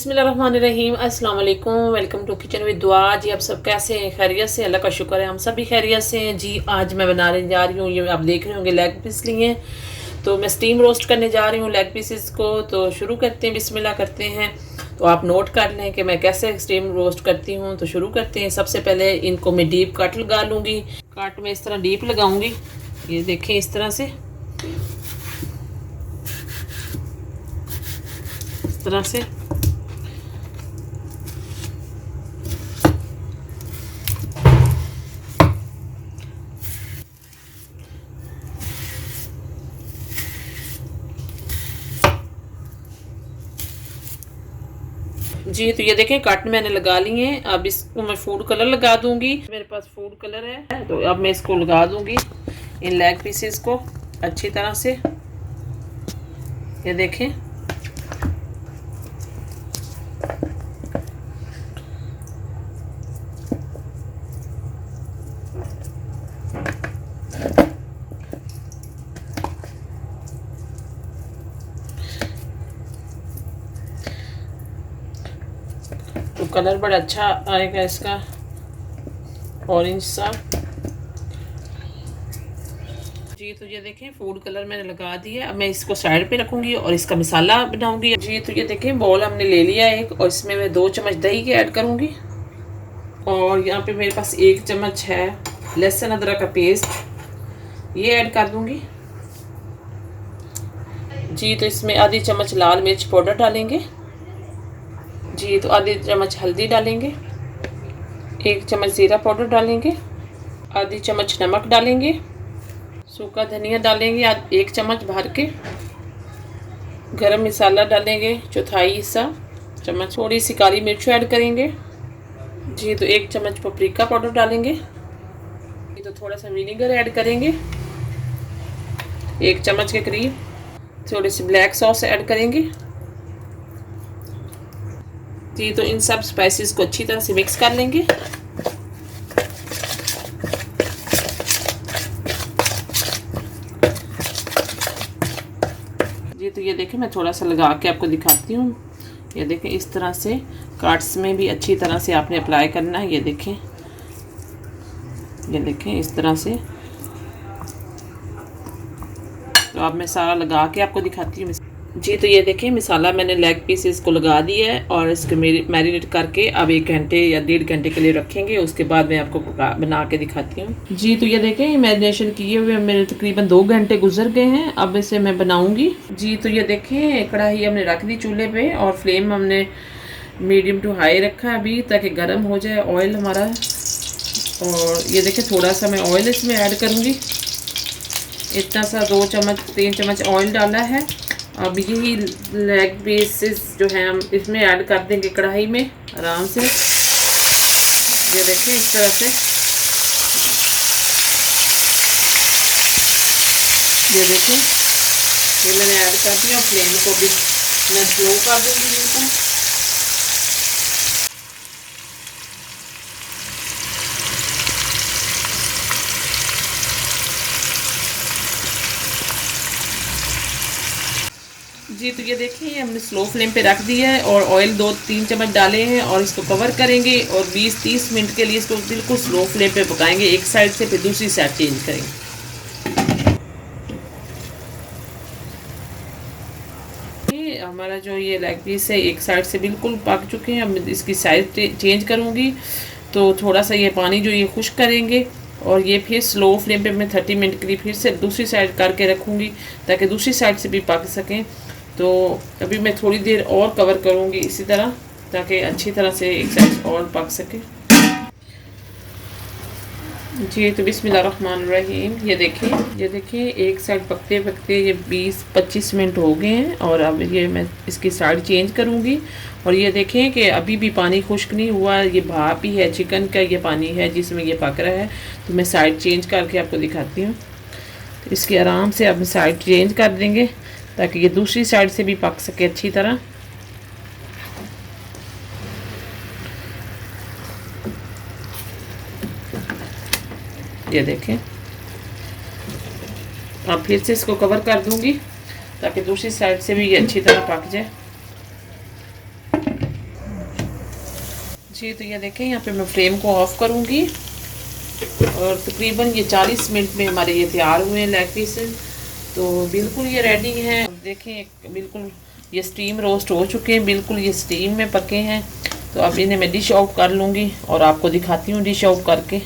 बिस्मिल्लाहिर्रहमानिर्रहीम, अस्सलाम वालेकुम। वेलकम टू किचन विद दुआ। जी आप सब कैसे हैं? खैरियत से? अल्लाह का शुक्र है हम सब भी खैरियत से हैं। जी आज मैं बनाने जा रही हूँ, ये आप देख रहे होंगे लेग पीस लिए हैं, तो मैं स्टीम रोस्ट करने जा रही हूँ लेग पीसेस को। तो शुरू करते हैं, बिस्मिल्लाह करते हैं। तो आप नोट कर लें कि मैं कैसे स्टीम रोस्ट करती हूँ। तो शुरू करते हैं। सबसे पहले इनको मैं डीप कट लगा लूँगी। कट में इस तरह डीप लगाऊँगी, ये देखें इस तरह से, इस तरह से। जी तो ये देखें कट मैंने लगा लिए हैं। अब इसको मैं फूड कलर लगा दूंगी। मेरे पास फूड कलर है, तो अब मैं इसको लगा दूंगी इन लेग पीसेस को अच्छी तरह से। ये देखें, तो कलर बड़ा अच्छा आएगा इसका, ऑरेंज सा। जी तो ये देखें फूड कलर मैंने लगा दिया। अब मैं इसको साइड पे रखूंगी और इसका मसाला बनाऊंगी। जी तो ये देखें बॉल हमने ले लिया एक, और इसमें मैं 2 चम्मच दही के ऐड करूंगी। और यहाँ पे मेरे पास 1 चम्मच है लहसुन अदरक का पेस्ट, ये ऐड कर दूंगी। जी तो इसमें आधी चम्मच लाल मिर्च पाउडर डालेंगे। जी तो आधी चम्मच हल्दी डालेंगे, 1 चम्मच ज़ीरा पाउडर डालेंगे, आधी चम्मच नमक डालेंगे, सूखा धनिया डालेंगे 1 चम्मच भर के, गरम मसाला डालेंगे 1/4 हिस्सा चम्मच, थोड़ी सी काली मिर्च ऐड करेंगे। जी तो 1 चम्मच पपरिका पाउडर डालेंगे। जी तो थोड़ा सा विनेगर ऐड करेंगे 1 चम्मच के करीब, थोड़ी सी ब्लैक सॉस ऐड करेंगे। जी तो इन सब स्पाइसेस को अच्छी तरह से मिक्स कर लेंगे। जी तो ये देखें मैं थोड़ा सा लगा के आपको दिखाती हूँ। ये देखें इस तरह से कार्ड्स में भी अच्छी तरह से आपने अप्लाई करना है। ये देखें, ये देखें इस तरह से। तो अब मैं सारा लगा के आपको दिखाती हूँ। जी तो ये देखें मसाला मैंने लेग पीसेस को लगा दिया है और इसको मैरिनेट करके अब 1 घंटे या 1.5 घंटे के लिए रखेंगे। उसके बाद मैं आपको बना के दिखाती हूँ। जी तो ये देखें मैरिनेशन किए हुए मेरे तकरीबन 2 घंटे गुजर गए हैं। अब इसे मैं बनाऊंगी। जी तो ये देखें कढ़ाई हमने रख दी चूल्हे पे और फ्लेम हमने मीडियम टू हाई रखा है अभी, ताकि गर्म हो जाए ऑयल हमारा। और ये देखें थोड़ा सा मैं ऑयल इसमें ऐड करूँगी, इतना सा 2 चम्मच 3 चम्मच ऑयल डाला है। अब यही लेग पीसेस जो हैं हम इसमें ऐड कर देंगे कढ़ाई में आराम से। ये देखें इस तरह से, ये देखें ये मैंने ऐड कर दिया। फ्लेम को भी मैं स्लो कर दूंगी बिल्कुल। जी तो ये देखिए हमने स्लो फ्लेम पे रख दिया है और ऑयल 2-3 चम्मच डाले हैं और इसको कवर करेंगे और 20-30 मिनट के लिए इसको बिल्कुल स्लो फ्लेम पे पकाएंगे। एक साइड से फिर दूसरी साइड चेंज करेंगे। हमारा जो ये लेग पीस है एक साइड से बिल्कुल पक चुके हैं। अब इसकी साइड चेंज करूँगी तो थोड़ा सा ये पानी जो ये खुश्क करेंगे और ये फिर स्लो फ्लेम पे मैं 30 मिनट के लिए फिर से दूसरी साइड करके रखूँगी ताकि दूसरी साइड से भी पक सकें। तो अभी मैं थोड़ी देर और कवर करूँगी इसी तरह, ताकि अच्छी तरह से एक साइड और पक सके। जी तो बिस्मिल्लाहिर्रहमानिर्रहीम, ये देखिए एक साइड पकते पकते ये 20-25 मिनट हो गए हैं और अब ये मैं इसकी साइड चेंज करूँगी। और ये देखें कि अभी भी पानी खुश्क नहीं हुआ, ये भाप ही है चिकन का, ये पानी है जिसमें ये पक रहा है। तो मैं साइड चेंज करके आपको दिखाती हूँ। इसके आराम से अब साइड चेंज कर देंगे ताकि ये दूसरी साइड से भी पक सके अच्छी तरह। ये देखें अब फिर से इसको कवर कर दूंगी ताकि दूसरी साइड से भी ये अच्छी तरह पक जाए। जी तो ये देखें, यहाँ पे मैं फ्लेम को ऑफ करूँगी और तकरीबन ये 40 मिनट में हमारे ये तैयार हुए हैं लेग पीसेस। तो बिल्कुल ये रेडी हैं। देखें बिल्कुल ये स्टीम रोस्ट हो चुके हैं, बिल्कुल ये स्टीम में पके हैं। तो अब इन्हें मैं डिश आउट कर लूँगी और आपको दिखाती हूँ डिश आउट करके।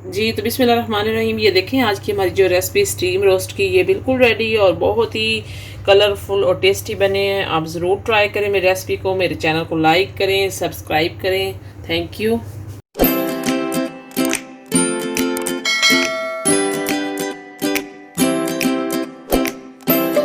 जी तो बिस्मिल्लाहिर्रहमानिर्रहीम, ये देखें आज की हमारी जो रेसिपी स्टीम रोस्ट की, ये बिल्कुल रेडी है और बहुत ही कलरफुल और टेस्टी बने हैं। आप ज़रूर ट्राई करें मेरी रेसिपी को, मेरे चैनल को लाइक करें, सब्सक्राइब करें। Thank you.